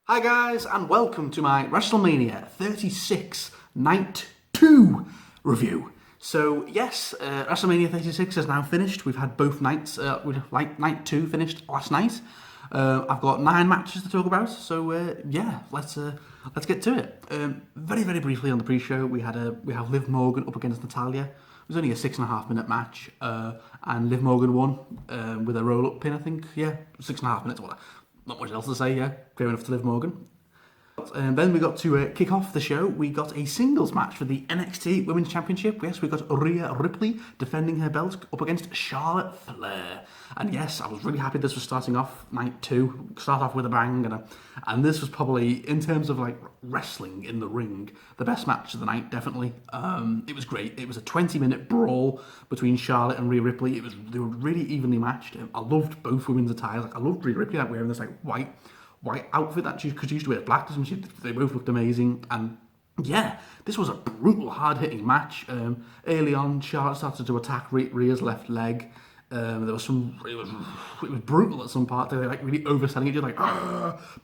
Hi guys, and welcome to my WrestleMania 36 Night 2 review. So yes, WrestleMania 36 is now finished. We've had both nights, Night 2 finished last night. I've got 9 matches to talk about, so yeah, let's get to it. Very briefly on the pre-show, we have Liv Morgan up against Natalya. It was only a 6.5 minute match, and Liv Morgan won with a roll-up pin, I think. Yeah, 6.5 minutes, whatever. Not much else to say, yeah. Fair enough to Liv Morgan. Then we got to kick off the show. We got a singles match for the NXT Women's Championship. Yes, we got Rhea Ripley defending her belt up against Charlotte Flair. And yes, I was really happy this was starting off night 2. Start off with a bang. And this was probably, in terms of like wrestling in the ring, the best match of the night, definitely. It was great. It was a 20-minute brawl between Charlotte and Rhea Ripley. They were really evenly matched. I loved both women's attires. Like, I loved Rhea Ripley wearing this like white outfit that she used to wear black, doesn't she? They both looked amazing. And yeah, this was a brutal, hard-hitting match. Early on, Charlotte started to attack Rhea's left leg. There was it was brutal at some part. They were like really overselling each other, like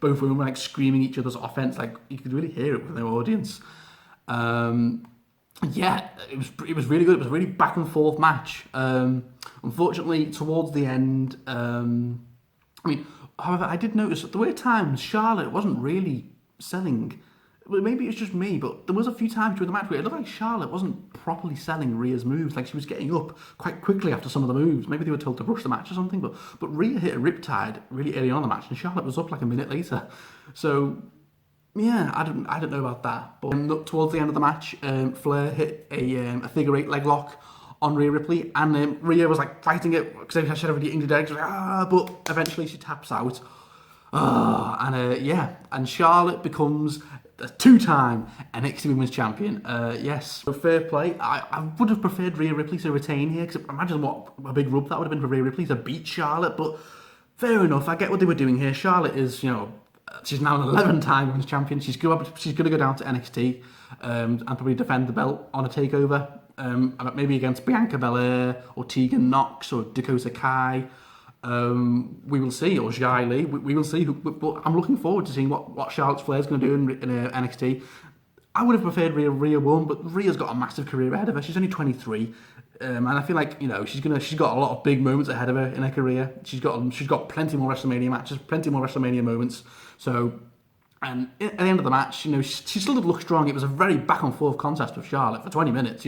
both women were like screaming each other's offense, like you could really hear it with their audience. Yeah, it was really good. It was a really back and forth match. Unfortunately, towards the end, however, I did notice that the way at times Charlotte wasn't really selling. Well, maybe it's just me, but there was a few times during the match where it looked like Charlotte wasn't properly selling Rhea's moves. Like she was getting up quite quickly after some of the moves. Maybe they were told to rush the match or something. But Rhea hit a riptide really early on in the match, and Charlotte was up like a minute later. So yeah, I don't know about that. But towards the end of the match, Flair hit a figure 8 leg lock on Rhea Ripley, and Rhea was like fighting it because she had already injured her. She was like, but eventually she taps out. And Charlotte becomes a 2-time NXT Women's Champion. Yes, so fair play. I would have preferred Rhea Ripley to retain here, because imagine what a big rub that would have been for Rhea Ripley to beat Charlotte, but fair enough, I get what they were doing here. Charlotte is, she's now an 11-time Women's Champion. She's going to go down to NXT and probably defend the belt on a takeover, maybe against Bianca Belair or Tegan Nox or Dakota Kai. We will see, or Xia Li. We will see. But I'm looking forward to seeing what Charlotte Flair's going to do in NXT. I would have preferred Rhea won, but Rhea's got a massive career ahead of her. She's only 23, and I feel like she's got a lot of big moments ahead of her in her career. She's got plenty more WrestleMania matches, plenty more WrestleMania moments. So. And at the end of the match, she still did look strong. It was a very back and forth contest with Charlotte for 20 minutes,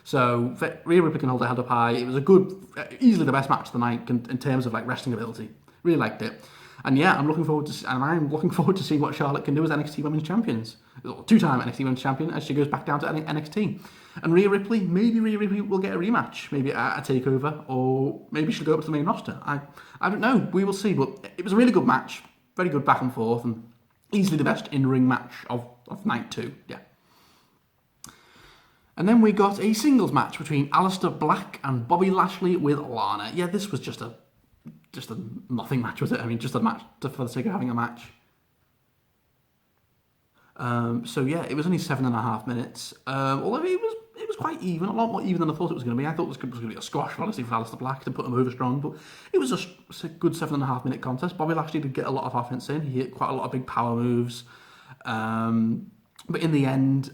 So Rhea Ripley can hold her head up high. It was a good, easily the best match of the night in terms of like wrestling ability. Really liked it. And yeah, I'm looking forward to seeing what Charlotte can do as NXT Women's Champions. 2-time NXT Women's Champion as she goes back down to NXT. And Rhea Ripley will get a rematch, maybe at a takeover, or maybe she'll go up to the main roster. I don't know. We will see. But it was a really good match. Very good back and forth, and easily the best in-ring match of night 2, yeah. And then we got a singles match between Aleister Black and Bobby Lashley with Lana. Yeah, this was just a nothing match, was it? I mean, just a match for the sake of having a match. So yeah, it was only 7.5 minutes. Although it was quite even, a lot more even than I thought it was going to be. I thought it was going to be a squash, honestly, for Aleister Black to put him over strong, but it was a good 7.5 minute contest. Bobby Lashley did get a lot of offense in. He hit quite a lot of big power moves. But in the end,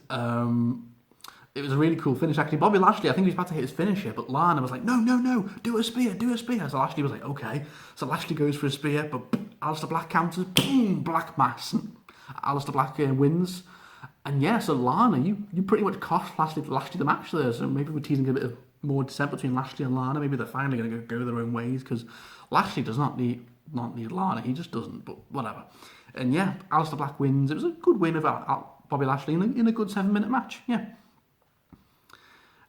it was a really cool finish. Actually, Bobby Lashley, I think he was about to hit his finisher, but Lana was like, no, do a spear. So Lashley was like, okay. So Lashley goes for a spear, but Aleister Black counters, boom, Black Mass. Aleister Black wins. And yeah, so Lana, you pretty much cost Lashley the match there. So maybe we're teasing a bit of more dissent between Lashley and Lana. Maybe they're finally going to go their own ways, because Lashley does not need Lana. He just doesn't. But whatever. And yeah, Aleister Black wins. It was a good win of Bobby Lashley in a good 7-minute match. Yeah.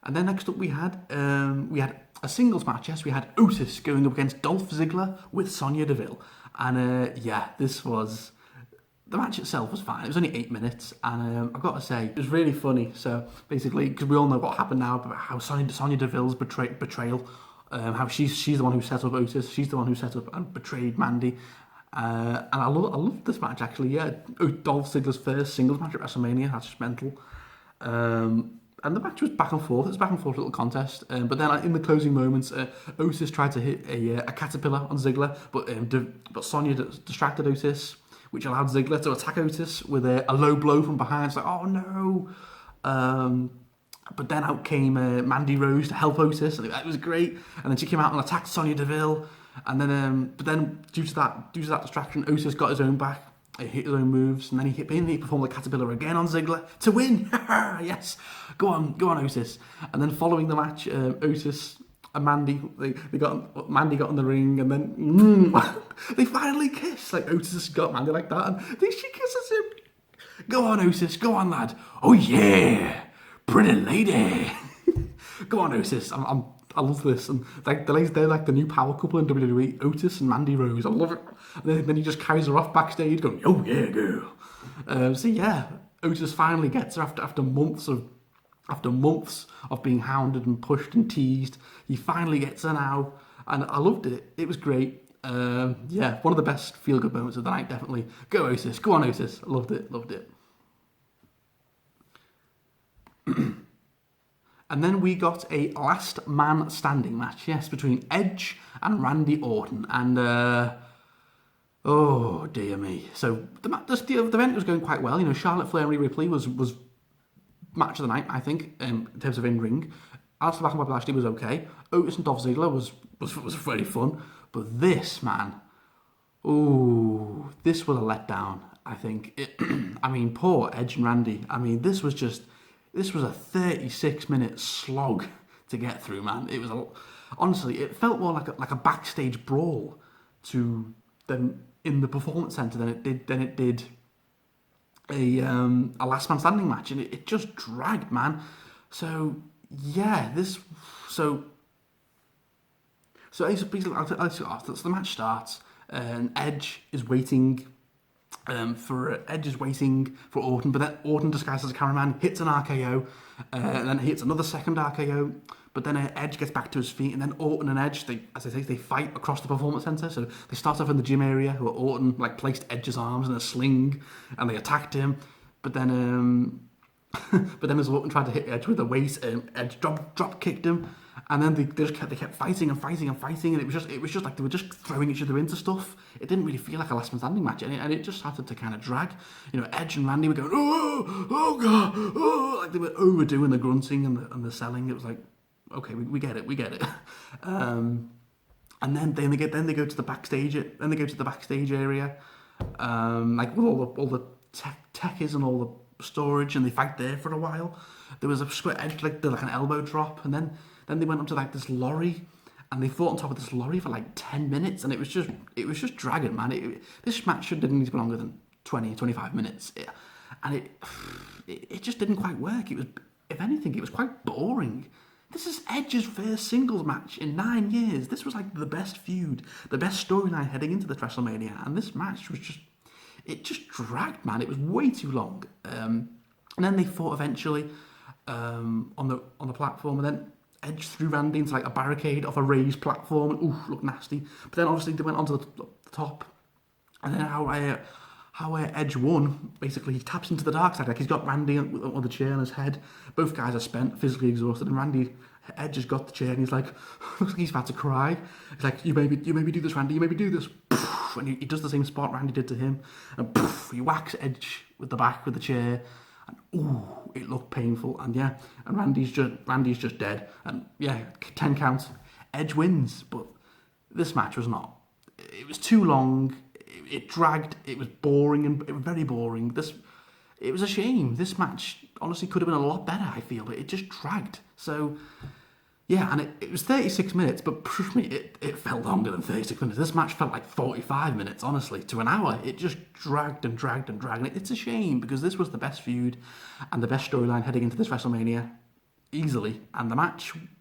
And then next up we had a singles match. Yes, we had Otis going up against Dolph Ziggler with Sonya Deville. And the match itself was fine. It was only 8 minutes, and I've got to say, it was really funny. So basically, because we all know what happened now, about how Sonya Deville's betrayal, how she's the one who set up Otis, she's the one who set up and betrayed Mandy. And I love this match, actually. Yeah, Dolph Ziggler's first singles match at WrestleMania. That's just mental. And the match was back and forth. It was a back and forth little contest. But then in the closing moments, Otis tried to hit a caterpillar on Ziggler, but Sonya distracted Otis which allowed Ziggler to attack Otis with a low blow from behind. It's like, oh no. But then out came Mandy Rose to help Otis, and it was great. And then she came out and attacked Sonya Deville. And then, but then due to that distraction, Otis got his own back. He hit his own moves, and then he performed the Caterpillar again on Ziggler to win. Yes, go on, Otis. And then following the match, Otis and Mandy, Mandy got in the ring, and then they finally kiss. Like Otis got Mandy like that, and she kisses him. Go on, Otis. Go on, lad. Oh yeah, pretty lady. Go on, Otis. I love this, and like they're like the new power couple in WWE, Otis and Mandy Rose. I love it. And then he just carries her off backstage, going, "Oh yeah, girl." So yeah, Otis finally gets her after months of being hounded and pushed and teased. He finally gets her now, and I loved it. It was great. Yeah, one of the best feel-good moments of the night, definitely. Go Otis, go on Otis. I loved it. And then we got a last man standing match, yes, between Edge and Randy Orton. And, oh dear me. So the event was going quite well. You know, Charlotte, Flair and Ripley was match of the night, I think, in terms of in-ring. Aleister Black and Bobby Lashley was okay. Otis and Dolph Ziggler was very fun. But this, man, this was a letdown, I think. I mean, poor Edge and Randy. I mean, this was a 36-minute slog to get through, man. It was honestly, it felt more like a backstage brawl to them in the Performance Center than it did a last man standing match, and it just dragged, man. So yeah, so basically, the match starts, and Edge is waiting. Edge is waiting for Orton, but then Orton, disguised as a cameraman, hits an RKO, and then he hits another second RKO, but then Edge gets back to his feet, and then Orton and Edge, they fight across the Performance Center. So they start off in the gym area, where Orton placed Edge's arms in a sling, and they attacked him, but then as Orton tried to hit Edge with a weight, Edge drop kicked him. And then they kept fighting, and it was just like they were just throwing each other into stuff. It didn't really feel like a last man standing match, and it just started to kind of drag. You know, Edge and Randy were going, oh god, oh, like they were overdoing the grunting and the selling. It was like, okay, we get it. And then they go to the backstage. Then they go to the backstage area, like with all the techies and all the storage, and they fight there for a while. There was a square Edge like an elbow drop, and then they went up to this lorry, and they fought on top of this lorry for 10 minutes, and it was just dragging, man. This match didn't need to be longer than 20-25 minutes, and it just didn't quite work. It was, if anything, it was quite boring. This is Edge's first singles match in 9 years. This was the best feud, the best storyline heading into this WrestleMania, and this match was just dragged, man. It was way too long. And then they fought eventually on the platform, and then Edge threw Randy into a barricade off a raised platform. Ooh, looked nasty. But then obviously they went onto the top, and then how Edge won. Basically, he taps into the dark side. He's got Randy on the chair on his head. Both guys are spent, physically exhausted, and Edge has got the chair, and he's looks like he's about to cry. He's like, you maybe do this, Randy. You maybe do this. And he does the same spot Randy did to him, and he whacks Edge with the back with the chair. And it looked painful, and yeah, and Randy's just dead, and yeah, 10 counts. Edge wins, but this match was not. It was too long. It dragged. It was boring, and it was very boring. It was a shame. This match honestly could have been a lot better, I feel, but it just dragged. So yeah, and it was 36 minutes, but trust me, it felt longer than 36 minutes. This match felt like 45 minutes, honestly, to an hour. It just dragged and dragged and dragged. And it's a shame, because this was the best feud and the best storyline heading into this WrestleMania, easily. And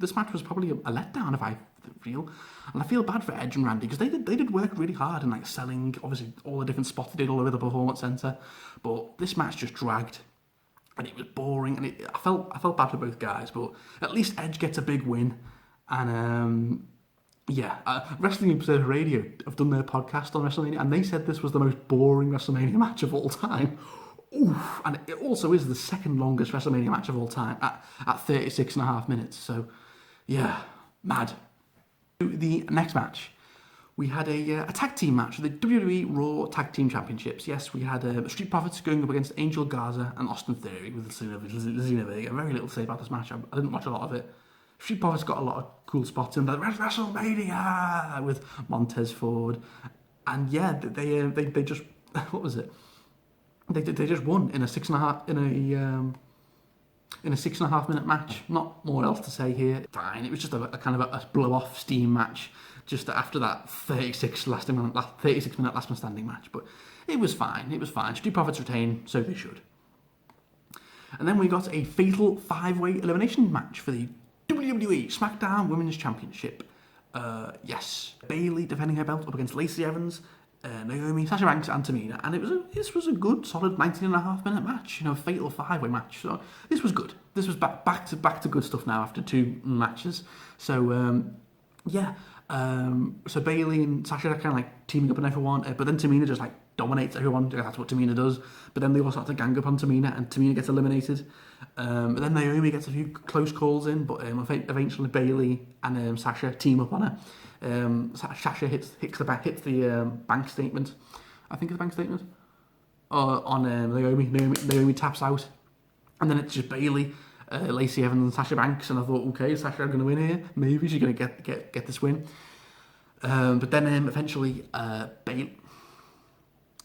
this match was probably a letdown, if I feel. And I feel bad for Edge and Randy, because they did work really hard in selling, obviously, all the different spots they did all over the Performance Center. But this match just dragged. And it was boring, and I felt bad for both guys, but at least Edge gets a big win. And Wrestling Observer Radio have done their podcast on WrestleMania, and they said this was the most boring WrestleMania match of all time. Oof. And it also is the second longest WrestleMania match of all time at 36 and a half minutes. So yeah, mad. The next match, we had a tag team match for the WWE Raw Tag Team Championships. Yes, we had Street Profits going up against Angel Garza and Austin Theory with Cena Vega. Very little to say about this match. I didn't watch a lot of it. Street Profits got a lot of cool spots in there. WrestleMania with Montez Ford, and yeah, they just what was it? They just won in a 6.5 in a 6.5 minute match. Not more else to say here. Fine. It was just a kind of a blow off steam match just after that 36 minute last man standing match. But it was fine. It was fine. Street Profits retain, so they should. And then we got a fatal 5-way elimination match for the WWE Smackdown Women's Championship. Yes, Bayley defending her belt up against Lacey Evans, Naomi, Sasha Banks, and Tamina, and this was a good, solid 19.5 minute match. Fatal 5-way match. So this was good. This was back to good stuff now after 2 matches. So yeah. So Bayley and Sasha are kind of like teaming up on everyone, but then Tamina just like dominates everyone. That's what Tamina does. But then they all start to gang up on Tamina, and Tamina gets eliminated. But then Naomi gets a few close calls in, but eventually Bayley and Sasha team up on her. Sasha hits the bank statement. I think it's the bank statement. On Naomi. Naomi taps out, and then it's just Bayley, Lacey Evans, and Sasha Banks. And I thought, okay, is Sasha going to win here? Maybe she's going to get this win. But then eventually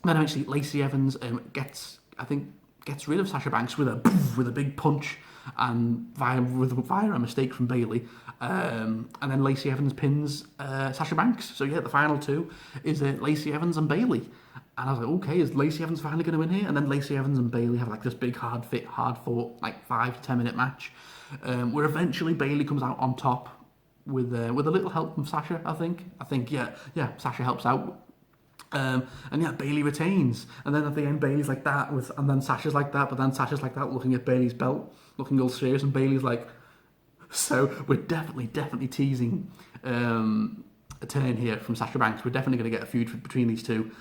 Lacey Evans gets rid of Sasha Banks with a big punch, and via a mistake from Bayley. And then Lacey Evans pins Sasha Banks. So yeah, the final 2 is Lacey Evans and Bayley. And I was like, okay, is Lacey Evans finally going to win here? And then Lacey Evans and Bayley have like this big hard fought like 5 to 10 minute match, where eventually Bayley comes out on top with a little help from Sasha. I think yeah, Sasha helps out. And yeah, Bayley retains, and then at the end Bayley's like that and then Sasha's like that, but then Sasha's like that looking at Bayley's belt, looking all serious, and Bayley's like, so we're definitely teasing a turn here from Sasha Banks. We're definitely going to get a feud between these two,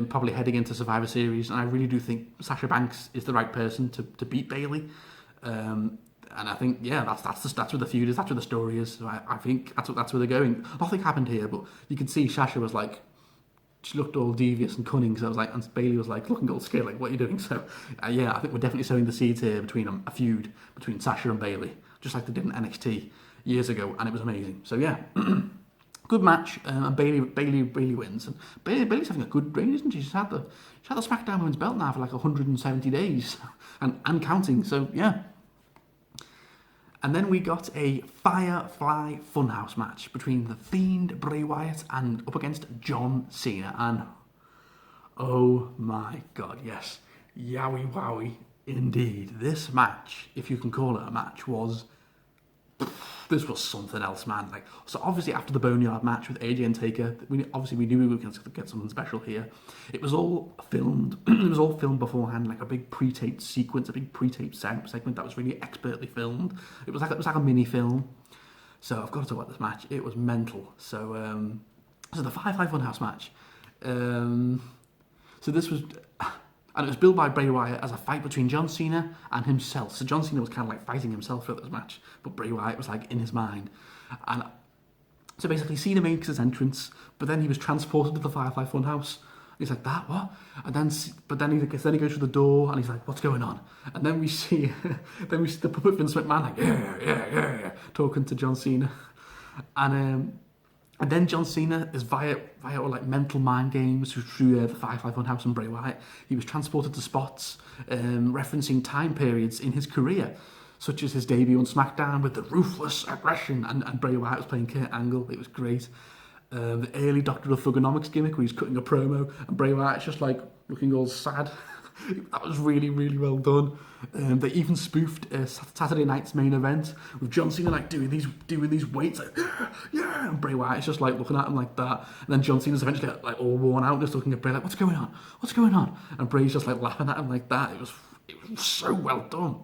probably heading into Survivor Series, and I really do think Sasha Banks is the right person to beat Bayley. And I think, yeah, that's where the feud is, that's where the story is. So I think that's where they're going. Nothing happened here, but you can see Sasha was like, she looked all devious and cunning, so I was like, and Bayley was like looking all scared, like, what are you doing? So yeah, I think we're definitely sowing the seeds here between a feud between Sasha and Bayley, just like they did in NXT years ago, and it was amazing. So yeah, good match, and Bayley wins, and Bayley's having a good reign, isn't she? She's had the SmackDown Women's belt now for like 170 days, and counting. So yeah. And then we got a Firefly Funhouse match between the Fiend, Bray Wyatt, and up against John Cena. And oh my god, yes, yowie wowie indeed. This match, if you can call it a match, this was something else, man. Like, so obviously after the Boneyard match with AJ and Taker, we knew we were going to get something special here. It was all filmed. It was all filmed beforehand, like a big pre-taped sequence, a big pre-taped segment that was really expertly filmed. It was like a mini film. So I've got to talk about this match. It was mental. So the Firefly Funhouse match. So this was. And it was billed by Bray Wyatt as a fight between John Cena and himself. So John Cena was kind of like fighting himself for this match, but Bray Wyatt was like in his mind. And so basically Cena makes his entrance, but then he was transported to the Firefly Funhouse. He's like, that, what? And then, he goes through the door, and he's like, what's going on? And then we see the puppet Vince McMahon like, yeah, talking to John Cena. And then John Cena is via like mental mind games through the Firefly Funhouse and Bray Wyatt. He was transported to spots referencing time periods in his career, such as his debut on SmackDown with the ruthless aggression, and Bray Wyatt was playing Kurt Angle. It was great. The early Doctor of Thugonomics gimmick where he's cutting a promo and Bray Wyatt's just like looking all sad. That was really, really well done. They even spoofed Saturday night's main event with John Cena like doing these weights like yeah, and Bray Wyatt's just like looking at him like that. And then John Cena's eventually like all worn out, just looking at Bray like, what's going on? And Bray's just like laughing at him like that. It was so well done.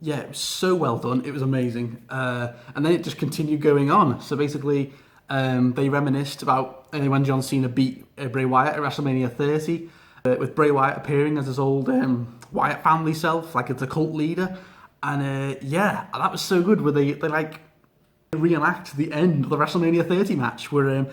Yeah, it was so well done. It was amazing. And then it just continued going on. So basically, they reminisced about when John Cena beat Bray Wyatt at WrestleMania 30. With Bray Wyatt appearing as his old Wyatt family self, like it's a cult leader, and yeah, that was so good. Where they like reenact the end of the WrestleMania 30 match where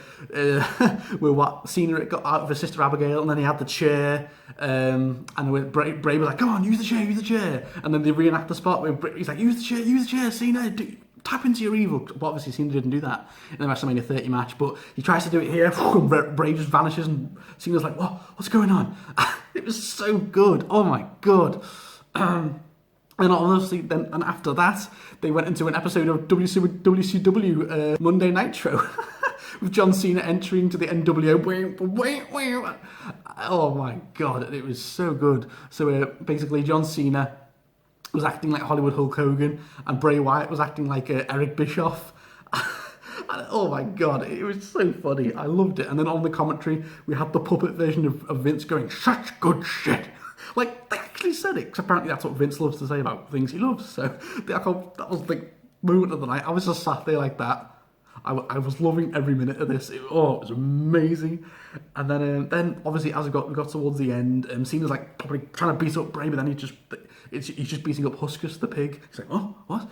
what Cena got out of his sister Abigail, and then he had the chair, and Bray was like, "Come on, use the chair," and then they reenact the spot where he's like, use the chair, Cena, tap into your evil." But obviously Cena didn't do that in the WrestleMania 30 match, but he tries to do it here, and Bray just vanishes, and Cena's like, what's going on? It was so good. Oh my god. And obviously, then and after that, they went into an episode of WCW Monday Nitro with John Cena entering to the NWO. Oh my god, it was so good. So basically, John Cena was acting like Hollywood Hulk Hogan, and Bray Wyatt was acting like Eric Bischoff. And, oh my god, it was so funny. I loved it. And then on the commentary, we had the puppet version of Vince going, "Such good shit." Like, they actually said it, because apparently that's what Vince loves to say about things he loves. So that was the moment of the night. I was just sat there like that. I was loving every minute of this. It was amazing. And then obviously, as we got towards the end, Cena's like probably trying to beat up Bray, but then he's just beating up Huskus the pig. He's like, "Oh, what?"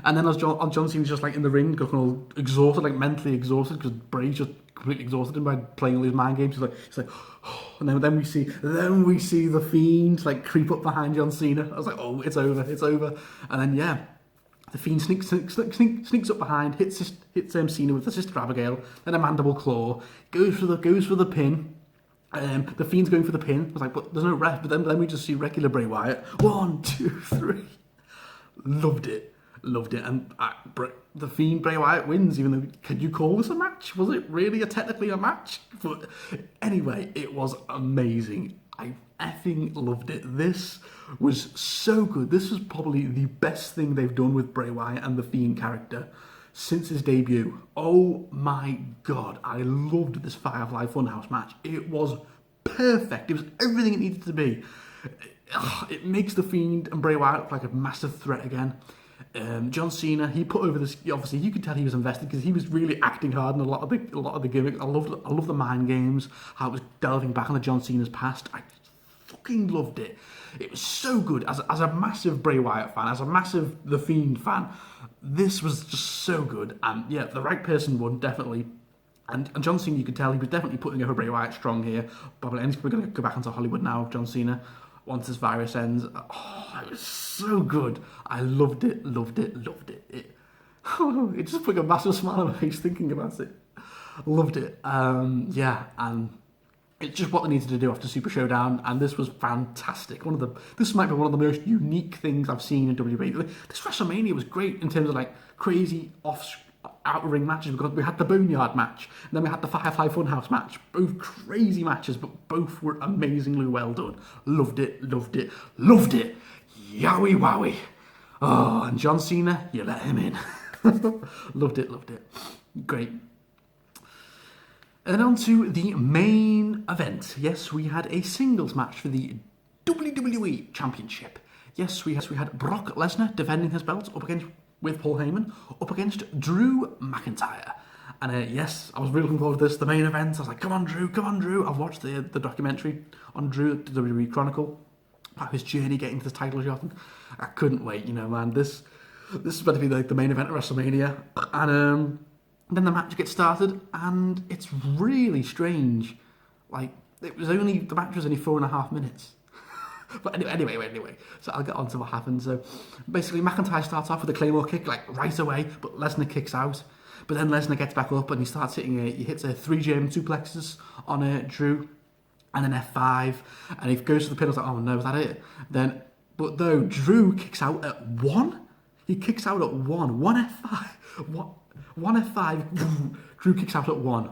And then as John Cena's just like in the ring, looking all exhausted, like mentally exhausted, because Bray's just completely exhausted him by playing all these mind games. He's like, oh. And then we see the Fiend like creep up behind John Cena. I was like, oh, it's over. And then the Fiend sneaks up behind, hits Cena with the sister Abigail, then a mandible claw, goes for the pin. The Fiend's going for the pin. I was like, but there's no ref. But then we just see regular Bray Wyatt. 1, 2, 3. Loved it. And the Fiend, Bray Wyatt, wins, even though, could you call this a match? Was it really technically a match? But anyway, it was amazing. I effing loved it. This was so good. This was probably the best thing they've done with Bray Wyatt and the Fiend character since his debut. Oh my god, I loved this Firefly Funhouse match. It was perfect. It was everything it needed to be. It makes the Fiend and Bray Wyatt look like a massive threat again. John Cena, he put over this. Obviously, you could tell he was invested because he was really acting hard in a lot of the gimmick. I love the mind games. How it was delving back on the John Cena's past. I fucking loved it. It was so good. As a massive Bray Wyatt fan, as a massive The Fiend fan, this was just so good. And yeah, the right person won, definitely. And John Cena, you could tell he was definitely putting over Bray Wyatt strong here. Probably, and we're going to go back into Hollywood now, John Cena. Once this virus ends, it was so good. I loved it. It just put a massive smile on my face thinking about it. Loved it. And it's just what they needed to do after Super Showdown, and this was fantastic. This might be one of the most unique things I've seen in WWE. This WrestleMania was great in terms of like crazy out-ring matches, because we had the Boneyard match, and then we had the Firefly Funhouse match. Both crazy matches, but both were amazingly well done. Loved it. Yowie wowie. Oh, and John Cena, you let him in. Loved it. Great. And on to the main event. Yes, we had a singles match for the WWE Championship. Yes, we had Brock Lesnar defending his belt with Paul Heyman up against Drew McIntyre. And yes, I was really looking forward to this, the main event. I was like, come on, Drew. I've watched the documentary on Drew, the WWE Chronicle, about his journey getting to this title shot. And I couldn't wait, man. This is going to be like the main event of WrestleMania. And then the match gets started, and it's really strange. Like, the match was only 4.5 minutes. But anyway, so I'll get on to what happened. So basically, McIntyre starts off with a Claymore kick, like right away, but Lesnar kicks out. But then Lesnar gets back up and he starts he hits 3 German suplexes on Drew, and an F5, and he goes to the pin. I was like, oh no, is that it? But though Drew kicks out at 1, he kicks out at 1 F5, 1 F5, Drew kicks out at 1.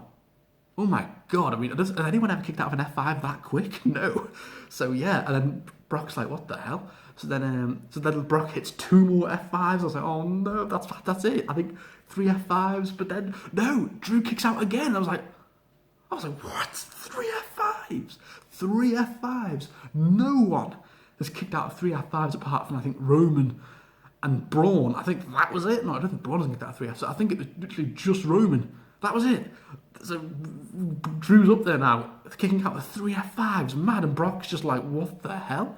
Oh my god, I mean, has anyone ever kicked out of an F5 that quick? No. So yeah, and then Brock's like, what the hell? So then Brock hits 2 more F5s. I was like, oh no, that's it. I think 3 F5s, but then, no, Drew kicks out again. I was like, what? 3 F5s? 3 F5s? No one has kicked out of 3 F5s apart from, I think, Roman and Braun. I think that was it. No, I don't think Braun has kicked out of 3 F5s. So I think it was literally just Roman. That was it. So Drew's up there now, kicking out the 3 F5s. Mad, and Brock's just like, what the hell?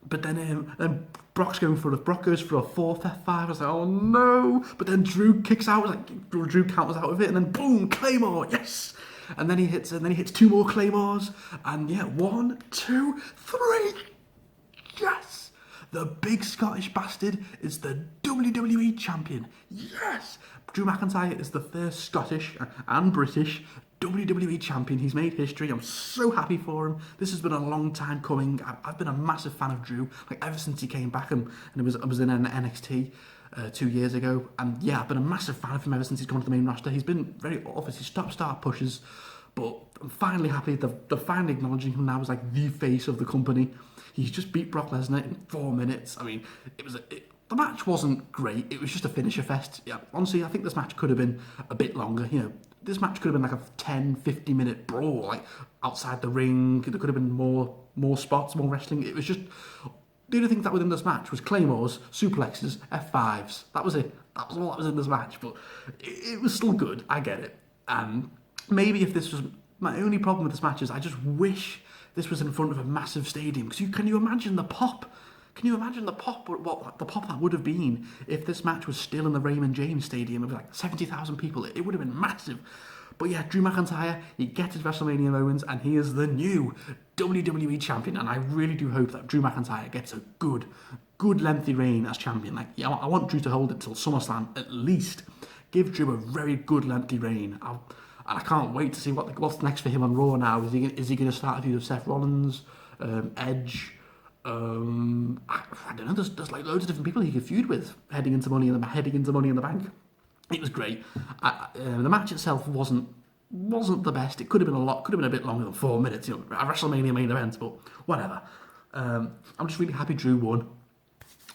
But then Brock goes for a fourth F5. I was like, oh no! But then Drew kicks out, like Drew counters out of it, and then boom, Claymore, yes! And then he hits two more Claymores, and yeah, 1, 2, 3, yes! The big Scottish bastard is the WWE champion, yes! Drew McIntyre is the first Scottish and British WWE champion. He's made history. I'm so happy for him. This has been a long time coming. I've been a massive fan of Drew, like ever since he came back and I was in NXT 2 years ago. And yeah, I've been a massive fan of him ever since he's gone to the main roster. He's been very obviously stop-start pushes, but I'm finally happy they're finally acknowledging him now as like the face of the company. He's just beat Brock Lesnar in 4 minutes. I mean, the match wasn't great. It was just a finisher fest. Yeah, honestly, I think this match could have been a bit longer. You know, this match could have been like a 10, 50-minute brawl, like outside the ring. There could have been more spots, more wrestling. It was just the only thing that within this match was claymores, suplexes, F5s. That was it. That was all that was in this match. But it was still good. I get it. And maybe if this was my only problem with this match is I just wish this was in front of a massive stadium. Because can you imagine the pop? Can you imagine the pop? What the pop that would have been if this match was still in the Raymond James Stadium of like 70,000 people? It would have been massive. But yeah, Drew McIntyre, he gets his WrestleMania moments, and he is the new WWE champion. And I really do hope that Drew McIntyre gets a good lengthy reign as champion. Like, yeah, I want Drew to hold it till SummerSlam at least. Give Drew a very good lengthy reign. And I can't wait to see what's next for him on Raw now. Is he going to start a feud with Seth Rollins, Edge? I don't know. There's like loads of different people he could feud with heading into Money in the Bank. It was great. The match itself wasn't the best. It could have been a bit longer than 4 minutes. You know, a WrestleMania main event, but whatever. I'm just really happy Drew won.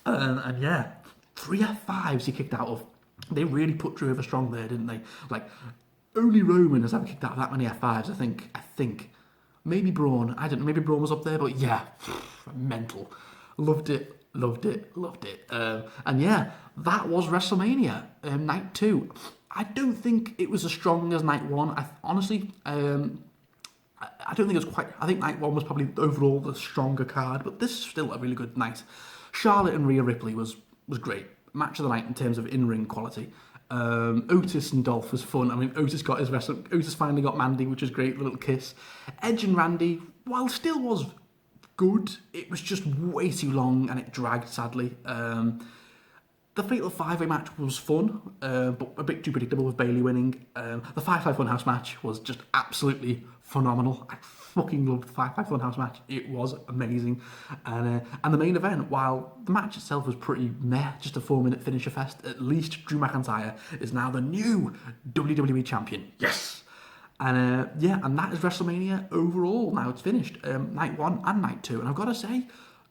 And yeah, 3 F5s he kicked out of. They really put Drew over strong there, didn't they? Like only Roman has ever kicked out of that many F5s. I think. Maybe Braun. I don't know. Maybe Braun was up there, but yeah, mental. Loved it. And yeah, that was WrestleMania night 2. I don't think it was as strong as night 1. I don't think it was quite. I think night 1 was probably overall the stronger card, but this is still a really good night. Charlotte and Rhea Ripley was great. Match of the night in terms of in-ring quality. Otis and Dolph was fun. I mean, Otis finally got Mandy, which was great, a little kiss. Edge and Randy, while still was good, it was just way too long and it dragged, sadly. The Fatal 5-Way match was fun, but a bit too predictable with Bayley winning. The 5-5 Funhouse match was just absolutely phenomenal. I fucking loved the 5-5 Funhouse match. It was amazing. And the main event, while the match itself was pretty meh, just a 4-minute finisher fest, at least Drew McIntyre is now the new WWE champion. Yes! And and that is WrestleMania overall. Now it's finished. Night 1 and night 2. And I've got to say,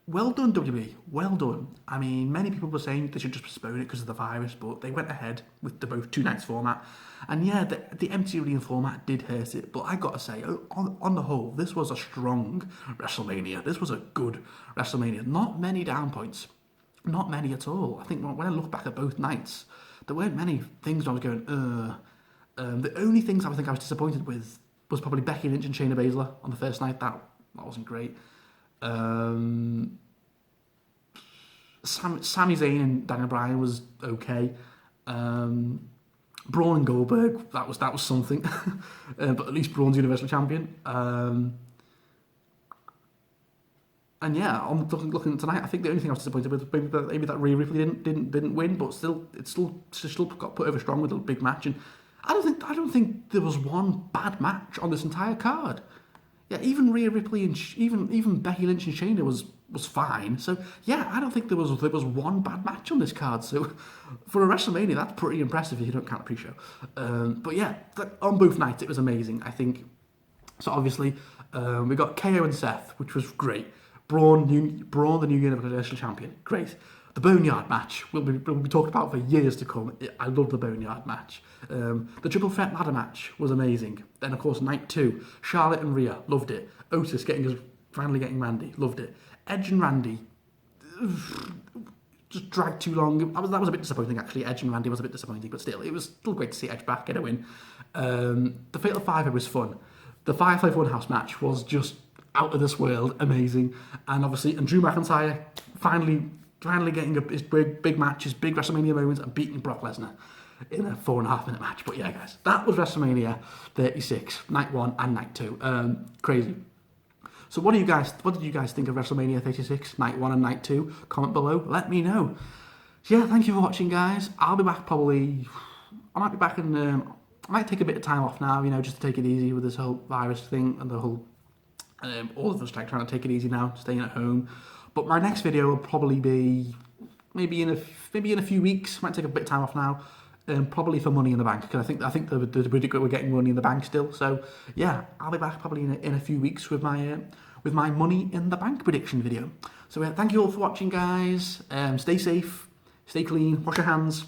well done, WWE. Well done. I mean, many people were saying they should just postpone it because of the virus, but they went ahead with the both 2 nights format. And yeah, the empty arena format did hurt it, but I got to say, on the whole, this was a strong WrestleMania. This was a good WrestleMania. Not many down points. Not many at all. I think when I look back at both nights, there weren't many things where I was going, the only things I think I was disappointed with was probably Becky Lynch and Shayna Baszler on the first night. That wasn't great. Sami Zayn and Daniel Bryan was okay. Braun and Goldberg, that was something. But at least Braun's Universal Champion. And yeah, I'm looking tonight. I think the only thing I was disappointed with maybe that Rhea Ripley didn't win, but still got put over strong with a big match. And I don't think there was one bad match on this entire card. Yeah, even Rhea Ripley and even Becky Lynch and Shayna was fine. So yeah, I don't think there was one bad match on this card. So for a WrestleMania, that's pretty impressive if you don't count the pre-show. But yeah, on both nights it was amazing. I think so. Obviously, we got KO and Seth, which was great. Braun, the new Universal Champion, great. The Boneyard match will be talked about for years to come. I love the Boneyard match. The Triple Threat ladder match was amazing. Then, of course, night 2, Charlotte and Rhea, loved it. Otis finally getting Mandy, loved it. Edge and Randy, just dragged too long. That was a bit disappointing, actually. Edge and Randy was a bit disappointing, but still, it was still great to see Edge back, get a win. The Fatal 5-Way was fun. The 5-5 Funhouse match was just out of this world, amazing. And obviously, and Drew McIntyre finally getting his big match, his big WrestleMania moments, and beating Brock Lesnar in a 4.5 minute match. But yeah, guys, that was WrestleMania 36, night 1 and night 2. Crazy. So what did you guys think of WrestleMania 36, night 1 and night 2? Comment below, let me know. So yeah, thank you for watching, guys. I'll be back probably. I might be back in. I might take a bit of time off now, just to take it easy with this whole virus thing and the whole. All of us trying to take it easy now, staying at home. But my next video will probably be maybe in a few weeks. Might take a bit of time off now. Probably for Money in the Bank, because I think we're getting Money in the Bank still. So yeah, I'll be back probably in a few weeks with my Money in the Bank prediction video. So thank you all for watching, guys. Stay safe, stay clean, wash your hands.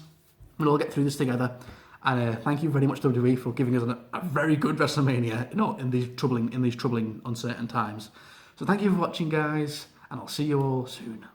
We'll all get through this together. And thank you very much, WWE, for giving us a very good WrestleMania, in these troubling, uncertain times. So thank you for watching, guys, and I'll see you all soon.